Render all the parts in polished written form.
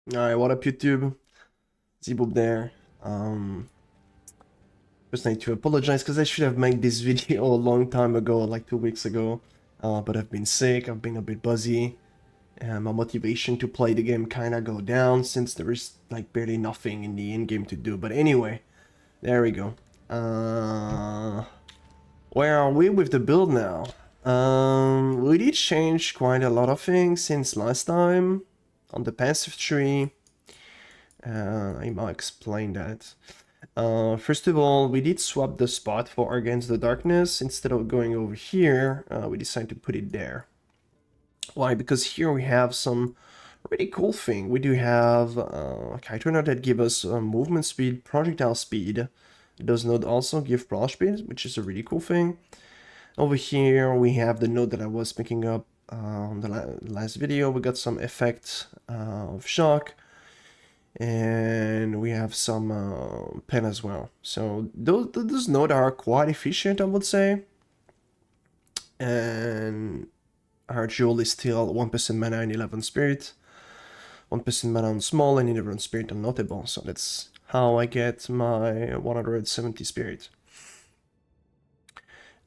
Alright, what up YouTube? Zeeboub there. Just need to apologize because I should have made this video a long time ago, like 2 weeks ago. But I've been sick, I've been a bit buzzy, and my motivation to play the game kinda go down since there is like barely nothing in the in-game to do. But anyway, there we go. Where are we with the build now? We did change quite a lot of things since last time on the passive tree. I might explain that. First of all, we did swap the spot for Against the Darkness. Instead of going over here, we decided to put it there. Why? Because here we have some really cool thing. We do have a Kite that give us movement speed, projectile speed. It does not also give brawl speed, which is a really cool thing. Over here, we have the node that I was picking up on the last video. We got some effect of shock. And we have some pen as well. So those nodes are quite efficient, I would say. And our jewel is still 1% mana and 11 spirit, 1% mana on small and 11 spirit on notable. So that's how I get my 170 spirit.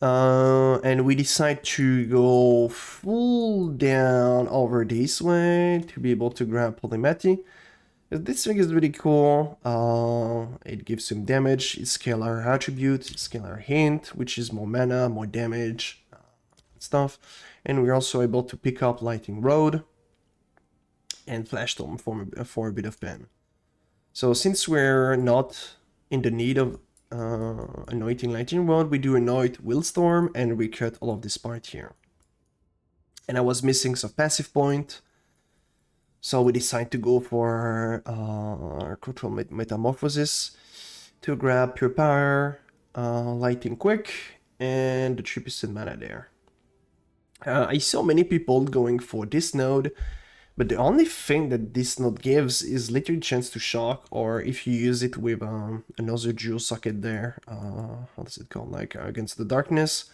And we decide to go full down over this way to be able to grab Polymath. This thing is really cool. It gives him damage, it's scalar attribute, it's scalar hint, which is more mana, more damage, stuff. And we're also able to pick up Lightning Rod and Flash Storm for a bit of pen. So since we're not in the need of anointing Lightning Rod, we do anoint Willstorm and we cut all of this part here. And I was missing some passive point. So we decide to go for Cultural Metamorphosis to grab Pure Power, Lightning Quick, and the 3% mana there. I saw many people going for this node, but the only thing that this node gives is literally chance to shock, or if you use it with another jewel socket there, how's it called, like Against the Darkness.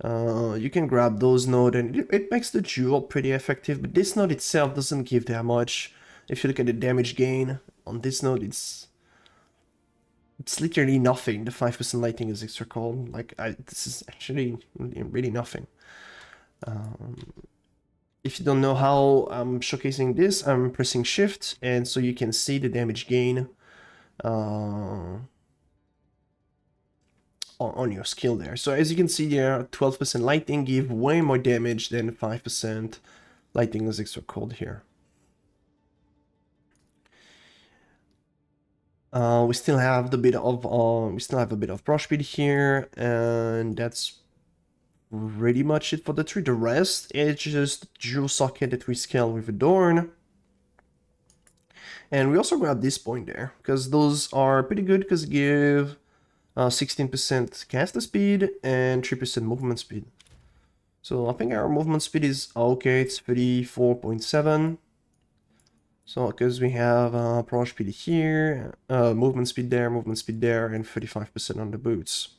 You can grab those nodes and it makes the jewel pretty effective, but this node itself doesn't give that much. If you look at the damage gain on this node, it's literally nothing. The 5% lightning is extra cold. Like, this is actually really nothing. If you don't know how I'm showcasing this, I'm pressing shift, and so you can see the damage gain on your skill there. So as you can see there, 12% lightning give way more damage than 5% lightning is extra cold here. We still have a bit of brush speed here, and that's pretty much it for the tree. The rest is just jewel socket that we scale with Adorn. And we also grab this point there, because those are pretty good because give 16% caster speed and 3% movement speed. So I think our movement speed is okay, it's 34.7. So because we have pro speed here, movement speed there, and 35% on the boots.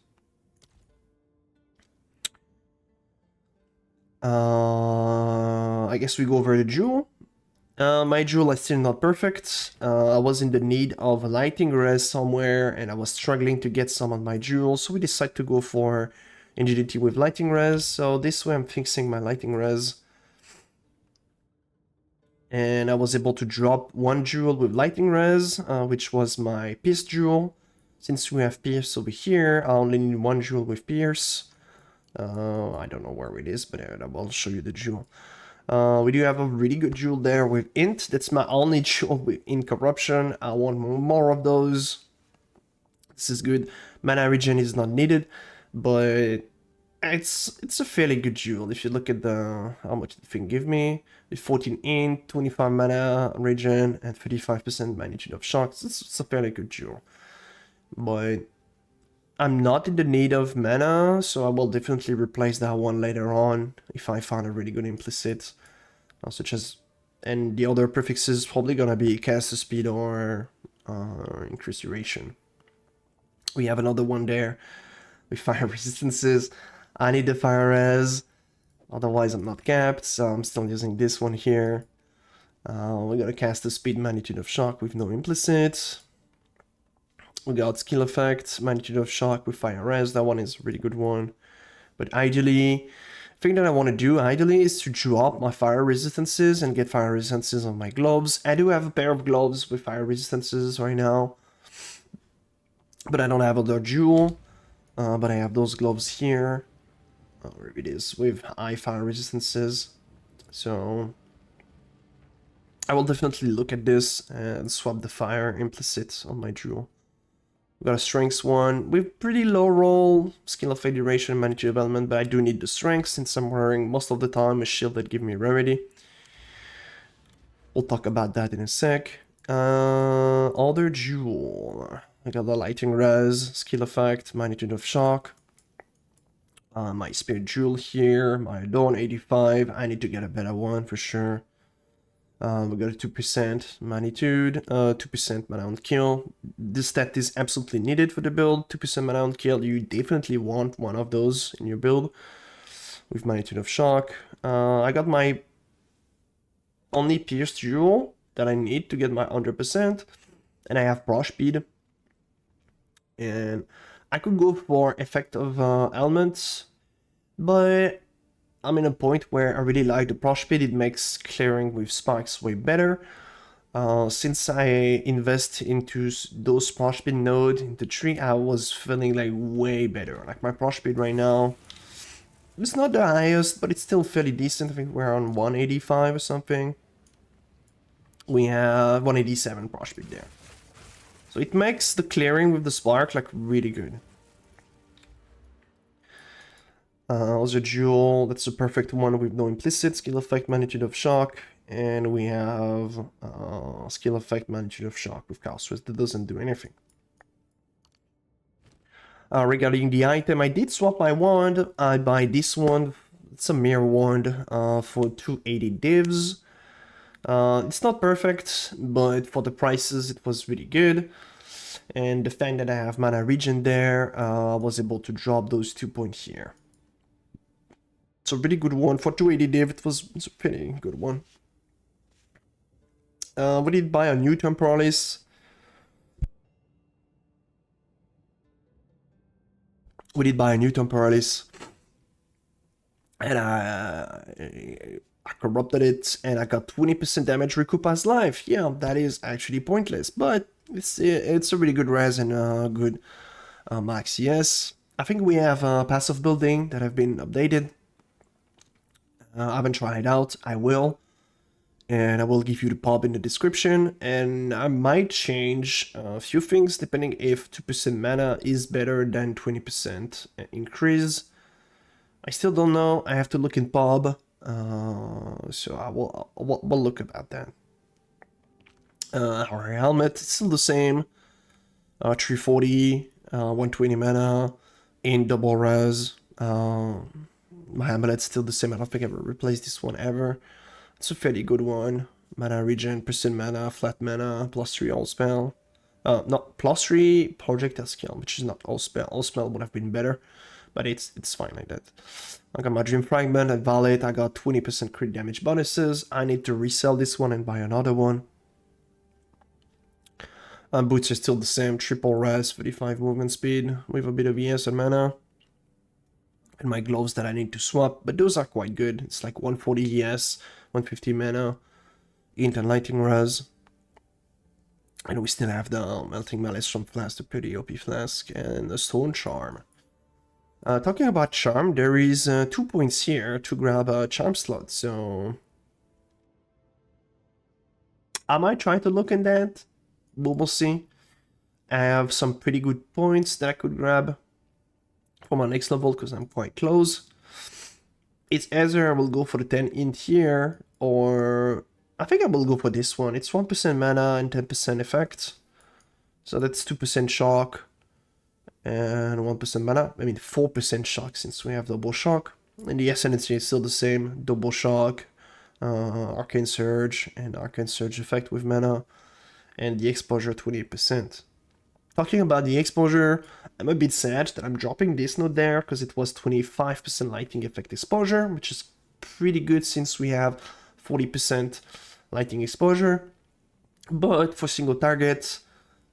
I guess we go over the jewel. My jewel is still not perfect. I was in the need of a lighting res somewhere and I was struggling to get some on my jewel, so we decided to go for Ingenuity with lighting res. So this way I'm fixing my lighting res. And I was able to drop one jewel with lighting res, which was my Pierce jewel. Since we have Pierce over here, I only need one jewel with Pierce. I don't know where it is, but I will show you the jewel. We do have a really good jewel there with Int. That's my only jewel with Incorruption. I want more of those. This is good. Mana regen is not needed, but it's a fairly good jewel. If you look at how much the thing give me, the 14 Int, 25 mana regen, and 35% magnitude of shocks. It's a fairly good jewel, but I'm not in the need of mana, so I will definitely replace that one later on if I find a really good implicit, such as, and the other prefixes probably gonna be caster speed or increased duration. We have another one there with fire resistances. I need the fire res, otherwise I'm not capped, so I'm still using this one here. We gotta cast a speed magnitude of shock with no implicit. We got skill effect, magnitude of shock with fire res. That one is a really good one. But ideally, the thing that I want to do ideally is to drop my fire resistances and get fire resistances on my gloves. I do have a pair of gloves with fire resistances right now, but I don't have other jewel. But I have those gloves here. Where it is with high fire resistances. So I will definitely look at this and swap the fire implicit on my jewel. We got a strength one with pretty low roll, skill of fate duration, magnitude of element, but I do need the strength since I'm wearing most of the time a shield that gives me rarity. We'll talk about that in a sec. Other jewel. I got the lighting res, skill effect, magnitude of shock. My spirit jewel here, my adorned 85. I need to get a better one for sure. We got a 2% magnitude, 2% mana on kill. This stat is absolutely needed for the build. 2% mana on kill, you definitely want one of those in your build. With magnitude of shock. I got my only pierced jewel that I need to get my 100%. And I have brush speed. And I could go for effect of elements. But I'm in a point where I really like the brush speed. It makes clearing with sparks way better. Since I invest into those brush speed node in the tree, I was feeling like way better. Like my brush speed right now, it's not the highest, but it's still fairly decent. I think we're on 185 or something. We have 187 brush speed there. So it makes the clearing with the spark like really good. Also jewel, that's a perfect one with no implicit, skill effect, magnitude of shock, and we have skill effect, magnitude of shock with chaos that doesn't do anything. Regarding the item, I did swap my wand. I buy this one, it's a mirror wand for 280 divs. It's not perfect, but for the prices it was really good. And the fact that I have mana regen there, I was able to drop those 2 points here. It's a really good one. For 280 div, it's a pretty good one. We did buy a new Temporalis. And I corrupted it, and I got 20% damage recoup as life. Yeah, that is actually pointless, but it's a really good res and a good max. Yes, I think we have passive building that have been updated. I haven't tried it out. I will, and I will give you the pub in the description. And I might change a few things depending if 2% mana is better than 20% increase. I still don't know. I have to look in pub. So we'll look about that. Our helmet, it's still the same. 340, 120 mana in double res. My amulet's still the same. I don't think I ever replaced this one ever. It's a fairly good one. Mana regen, percent mana, flat mana, +3 all spell. No, +3 projectile skill, which is not all spell. All spell would have been better, but it's fine like that. I got my Dream Fragment and Valet. I got 20% crit damage bonuses. I need to resell this one and buy another one. Boots are still the same. Triple res, 35 movement speed with a bit of ES and mana. And my gloves that I need to swap, but those are quite good. It's like 140 ES, 150 mana, int and lighting res. And we still have the melting malice from Flasks, the pretty OP Flask, and the stone charm. Talking about charm, there is 2 points here to grab a charm slot, so I might try to look in that. We'll see. I have some pretty good points that I could grab for my next level because I'm quite close. It's either I will go for the 10 int here, or I think I will go for this one. It's 1% mana and 10% effect. So that's 2% shock and 1% mana. I mean 4% shock since we have double shock. And the ascendancy is still the same. Double shock, arcane surge, and arcane surge effect with mana. And the exposure 28%. Talking about the exposure, I'm a bit sad that I'm dropping this node there because it was 25% lighting effect exposure, which is pretty good since we have 40% lighting exposure. But for single targets,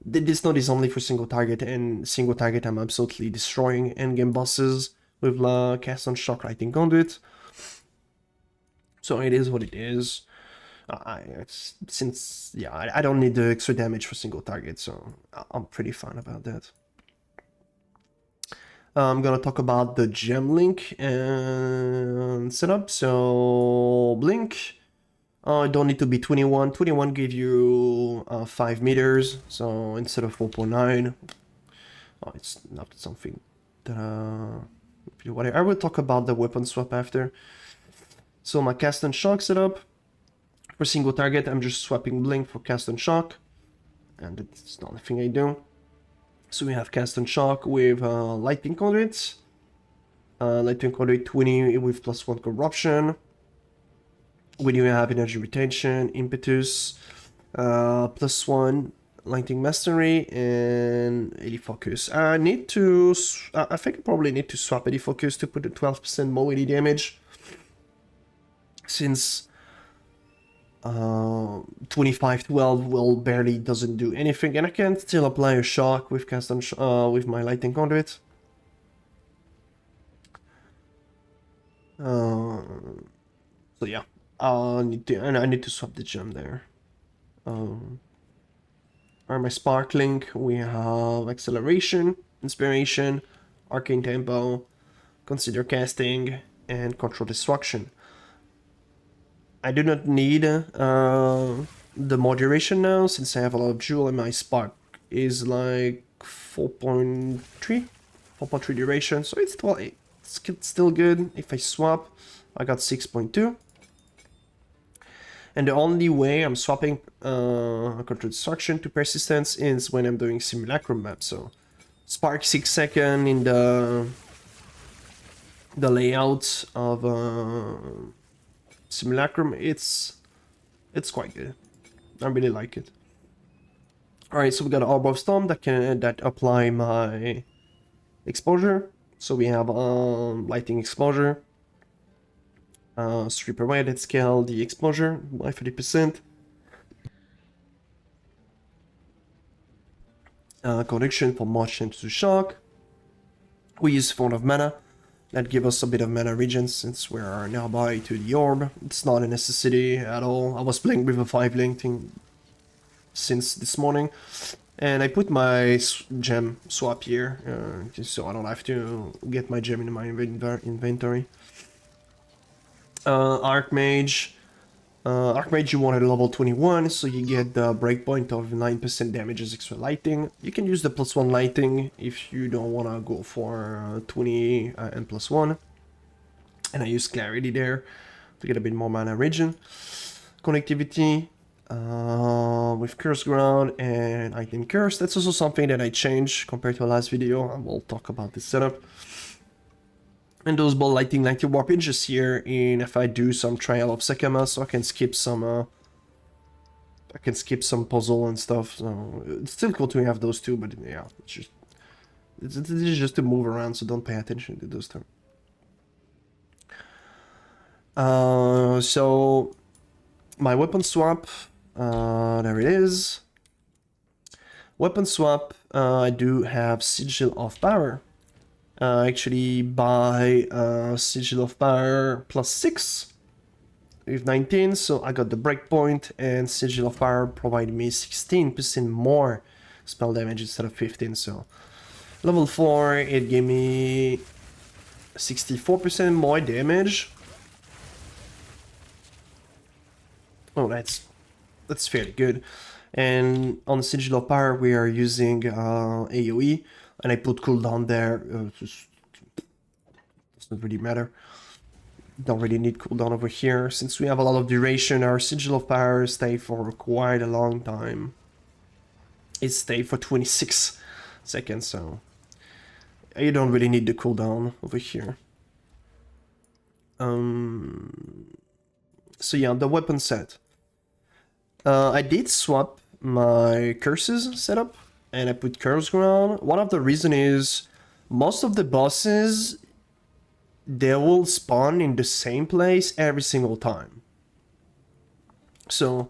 this node is only for single target, and single target I'm absolutely destroying endgame bosses with cast on shock lighting conduit. So it is what it is. I don't need the extra damage for single target, so I'm pretty fine about that. I'm gonna talk about the gem link and setup. So blink, I don't need to be 21. 21 give you 5 meters, so instead of 4.9, it's not something that I will talk about the weapon swap after. So my cast and shock setup. For single target, I'm just swapping blink for cast and shock, and that's the only thing I do. So we have cast and shock with lightning conduits. Lightning conduit 20 with +1 corruption. We do have energy retention, impetus, +1 lightning mastery, and 80 focus. I think I probably need to swap 80 focus to put a 12% more 80 damage, since 25-12 will barely doesn't do anything, and I can still apply a shock with cast on with my lightning conduit. So yeah, I need to swap the gem there. My sparkling, we have acceleration, inspiration, arcane tempo, consider casting, and control destruction. I do not need the moderation now, since I have a lot of jewel, and my spark is like 4.3 duration, so it's still good. If I swap, I got 6.2. And the only way I'm swapping control destruction to persistence is when I'm doing simulacrum map. So spark 6 seconds in the layout of simulacrum, it's quite good. I really like it. Alright, so we got an Orb of Storm that apply my exposure. So we have lighting exposure. Strip away that scale the exposure by 30%. Connection for motion to shock. We use Font of Mana. That gives us a bit of mana regen since we are nearby to the orb. It's not a necessity at all. I was playing with a 5-link thing since this morning. And I put my gem swap here, so I don't have to get my gem in my inventory. Archmage. Archmage you want at level 21, so you get the breakpoint of 9% damage as extra lighting. You can use the +1 lighting if you don't want to go for 20 and +1. And I use clarity there to get a bit more mana regen. Connectivity with Curse Ground and Item Curse. That's also something that I changed compared to the last video. I will talk about this setup. And those ball lighting warpages here in if I do some trial of Sekama, so I can skip some puzzle and stuff. So it's still cool to have those two, but yeah, it's just to move around, so don't pay attention to those two. So my weapon swap, there it is. Weapon swap, I do have Sigil of Power. Actually buy Sigil of Power +6 with 19, so I got the breakpoint, and Sigil of Power provided me 16% more spell damage instead of 15, so level 4 it gave me 64% more damage. Oh, that's fairly good. And on Sigil of Power we are using AoE, and I put cooldown there. Doesn't really matter. Don't really need cooldown over here. Since we have a lot of duration, our Sigil of Power stay for quite a long time. It stayed for 26 seconds, so you don't really need the cooldown over here. So yeah, the weapon set. I did swap my curses setup, and I put Curse Ground. One of the reasons is most of the bosses, they will spawn in the same place every single time. So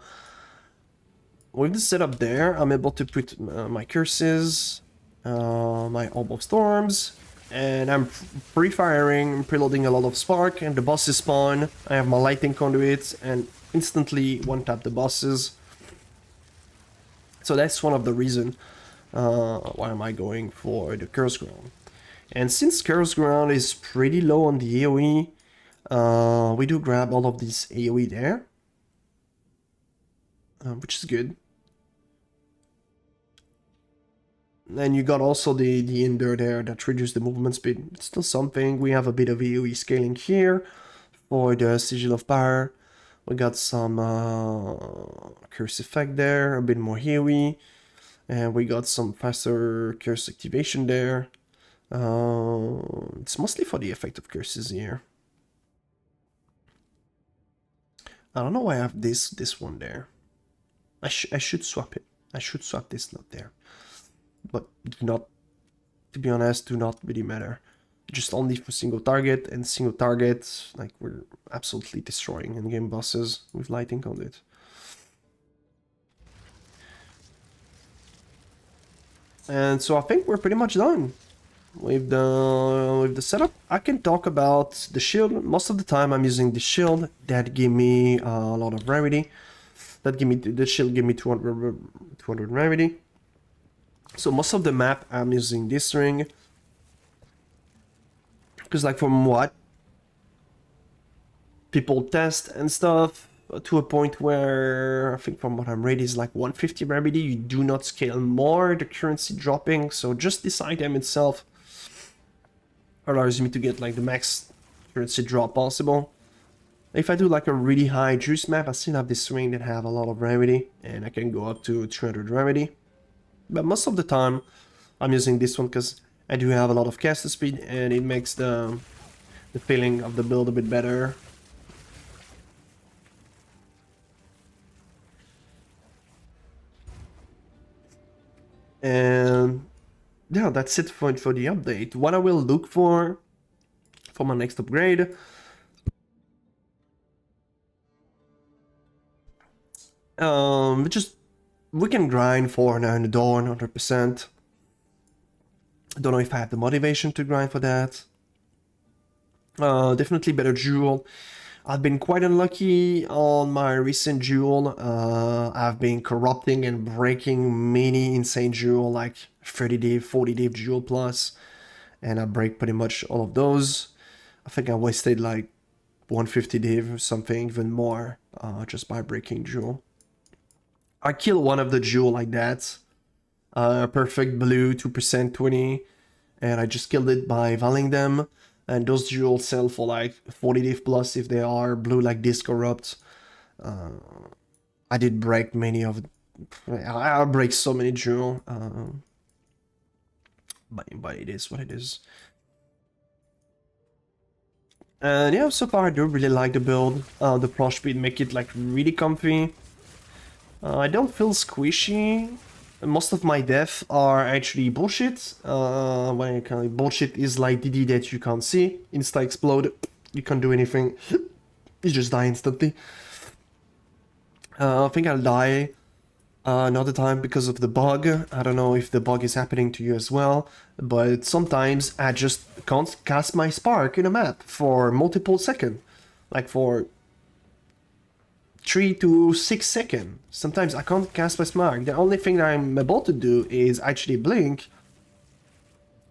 with the setup there, I'm able to put my curses, my orb of storms, and I'm pre-firing, preloading a lot of spark, and the bosses spawn. I have my lightning conduit, and instantly one-tap the bosses. So that's one of the reasons why am I going for the Curse Ground. And since Curse Ground is pretty low on the AoE, we do grab all of these AoE there, which is good. And you got also the Ender there that reduces the movement speed. It's still something. We have a bit of AoE scaling here for the Sigil of Power. We got some curse effect there, a bit more AoE. And we got some faster curse activation there. It's mostly for the effect of curses here. I don't know why I have this one there. I should swap it. I should swap this node there. But do not, to be honest, do not really matter. Just only for single target, and single target, like, we're absolutely destroying in-game bosses with Lightning Conduit. And so I think we're pretty much done with the setup. I can talk about the shield. Most of the time I'm using the shield that give me a lot of rarity. That give me the shield give me 200 rarity. So most of the map I'm using this ring. Because like from what people test and stuff, to a point where I think from what I'm reading is like 150 rarity. You do not scale more the currency dropping. So just this item itself allows me to get like the max currency drop possible. If I do like a really high juice map, I still have this ring that have a lot of rarity, and I can go up to 300 rarity. But most of the time, I'm using this one because I do have a lot of caster speed, and it makes the feeling of the build a bit better. And yeah, that's it for the update. What I will look for my next upgrade. We can grind for an adorn 100%. I don't know if I have the motivation to grind for that. Definitely better jewel. I've been quite unlucky on my recent jewel. I've been corrupting and breaking many insane jewel, like 30 div, 40 div jewel plus, and I break pretty much all of those. I think I wasted like 150 div or something, even more, just by breaking jewel. I kill one of the jewel like that. Perfect blue, 2% 20, and I just killed it by valing them. And those jewels sell for like 40 div plus if they are blue like this corrupt. I did break many of... I break so many jewel. But it is what it is. And yeah, so far I do really like the build. The pro speed make it like really comfy. I don't feel squishy. Most of my deaths are actually bullshit. When I kind of bullshit is like DD that you can't see. Insta explode. You can't do anything. You just die instantly. I think I'll die another time because of the bug. I don't know if the bug is happening to you as well. But sometimes I just can't cast my spark in a map for multiple seconds. Like for 3 to 6 seconds. Sometimes I can't cast my spark. The only thing that I'm able to do is actually blink.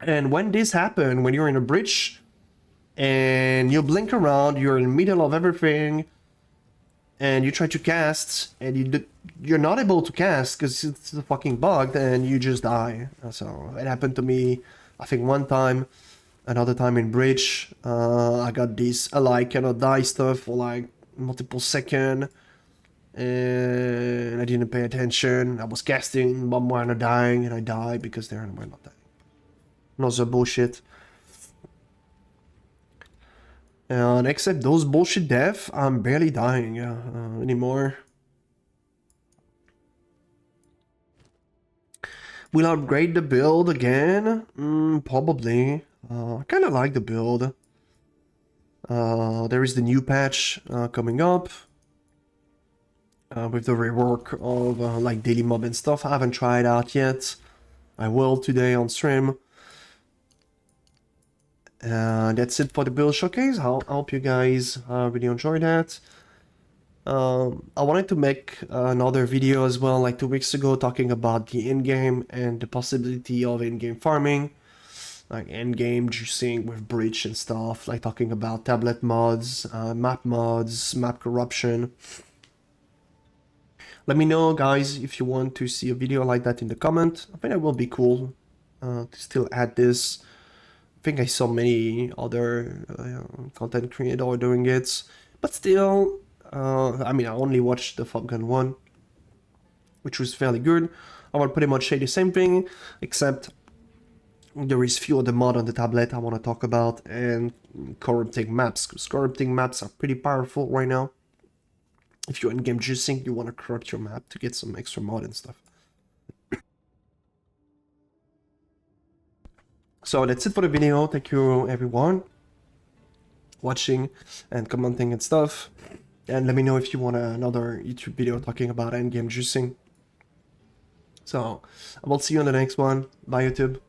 And when this happens, when you're in a bridge and you blink around, you're in the middle of everything, and you try to cast, and you're not able to cast because it's a fucking bug, and you just die. So it happened to me, I think, one time. Another time in bridge, I got this ally cannot die stuff for like multiple seconds. And I didn't pay attention. I was casting, but mine are dying, and I die because they're not dying. Another bullshit. And except those bullshit deaths, I'm barely dying anymore. Will I upgrade the build again? Probably. I kind of like the build. There is the new patch coming up. with the rework of like daily mob and stuff. I haven't tried out yet. I will today on stream. That's it for the build showcase. I hope you guys really enjoyed that. I wanted to make another video as well, like 2 weeks ago, talking about the in-game and the possibility of in-game farming, like in-game juicing with breach and stuff, like talking about tablet mods, map corruption. Let me know, guys, if you want to see a video like that in the comment. I think it will be cool to still add this. I think I saw many other content creators doing it, but still, I mean, I only watched the Gun one, which was fairly good. I will pretty much say the same thing, except there is few other mod on the tablet I want to talk about, and corrupting maps, because corrupting maps are pretty powerful right now. If you're in-game juicing, you want to corrupt your map to get some extra mod and stuff. So that's it for the video. Thank you everyone watching and commenting and stuff. And let me know if you want another YouTube video talking about endgame juicing. So I will see you on the next one. Bye YouTube.